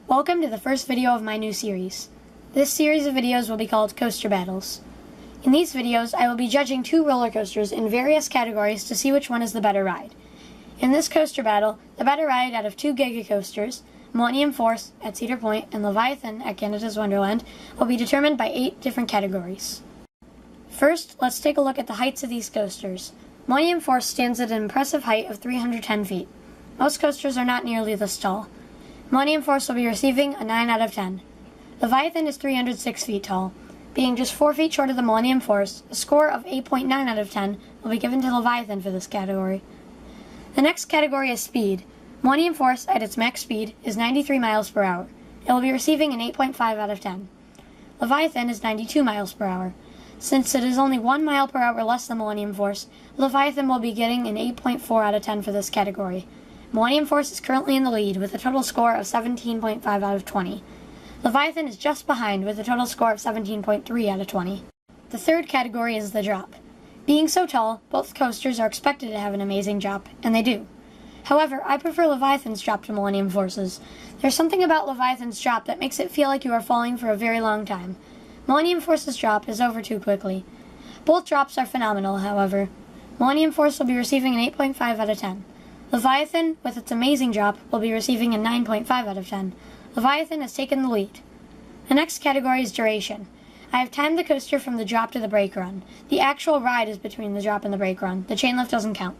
Welcome to the first video of my new series. This series of videos will be called Coaster Battles. In these videos, I will be judging two roller coasters in various categories to see which one is the better ride. In this coaster battle, the better ride out of two Giga coasters, Millennium Force at Cedar Point and Leviathan at Canada's Wonderland, will be determined by 8 different categories. First, let's take a look at the heights of these coasters. Millennium Force stands at an impressive height of 310 feet. Most coasters are not nearly this tall. Millennium Force will be receiving a 9 out of 10. Leviathan is 306 feet tall. Being just 4 feet short of the Millennium Force, a score of 8.9 out of 10 will be given to Leviathan for this category. The next category is speed. Millennium Force at its max speed is 93 miles per hour. It will be receiving an 8.5 out of 10. Leviathan is 92 miles per hour. Since it is only 1 mile per hour less than Millennium Force, Leviathan will be getting an 8.4 out of 10 for this category. Millennium Force is currently in the lead with a total score of 17.5 out of 20. Leviathan is just behind with a total score of 17.3 out of 20. The third category is the drop. Being so tall, both coasters are expected to have an amazing drop, and they do. However, I prefer Leviathan's drop to Millennium Force's. There's something about Leviathan's drop that makes it feel like you are falling for a very long time. Millennium Force's drop is over too quickly. Both drops are phenomenal, however. Millennium Force will be receiving an 8.5 out of 10. Leviathan, with its amazing drop, will be receiving a 9.5 out of 10. Leviathan has taken the lead. The next category is duration. I have timed the coaster from the drop to the brake run. The actual ride is between the drop and the brake run. The chain lift doesn't count.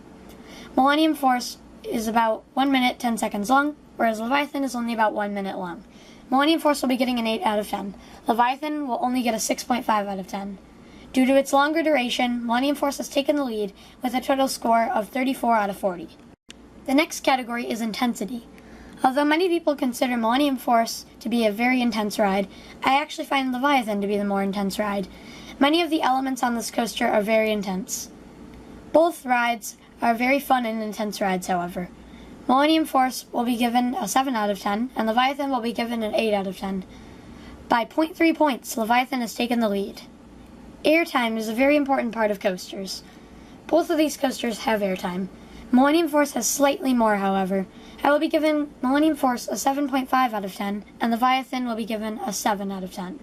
Millennium Force is about 1 minute 10 seconds long, whereas Leviathan is only about 1 minute long. Millennium Force will be getting an 8 out of 10. Leviathan will only get a 6.5 out of 10. Due to its longer duration, Millennium Force has taken the lead with a total score of 34 out of 40. The next category is intensity. Although many people consider Millennium Force to be a very intense ride, I actually find Leviathan to be the more intense ride. Many of the elements on this coaster are very intense. Both rides are very fun and intense rides, however. Millennium Force will be given a 7 out of 10, and Leviathan will be given an 8 out of 10. By 0.3 points, Leviathan has taken the lead. Airtime is a very important part of coasters. Both of these coasters have airtime. Millennium Force has slightly more, however. I will be giving Millennium Force a 7.5 out of 10, and Leviathan will be given a 7 out of 10.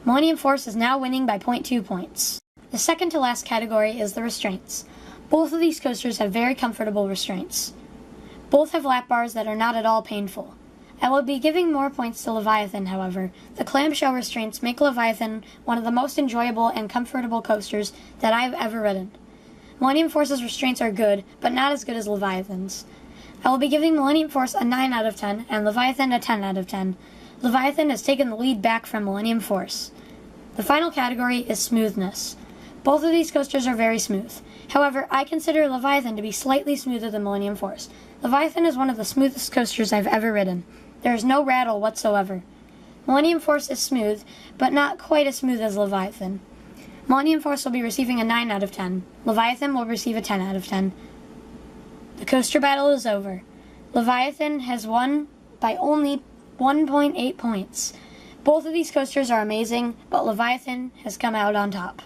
Millennium Force is now winning by 0.2 points. The second to last category is the Restraints. Both of these coasters have very comfortable restraints. Both have lap bars that are not at all painful. I will be giving more points to Leviathan, however. The clamshell restraints make Leviathan one of the most enjoyable and comfortable coasters that I've ever ridden. Millennium Force's restraints are good, but not as good as Leviathan's. I will be giving Millennium Force a 9 out of 10 and Leviathan a 10 out of 10. Leviathan has taken the lead back from Millennium Force. The final category is smoothness. Both of these coasters are very smooth. However, I consider Leviathan to be slightly smoother than Millennium Force. Leviathan is one of the smoothest coasters I've ever ridden. There is no rattle whatsoever. Millennium Force is smooth, but not quite as smooth as Leviathan. Millennium Force will be receiving a 9 out of 10. Leviathan will receive a 10 out of 10. The coaster battle is over. Leviathan has won by only 1.8 points. Both of these coasters are amazing, but Leviathan has come out on top.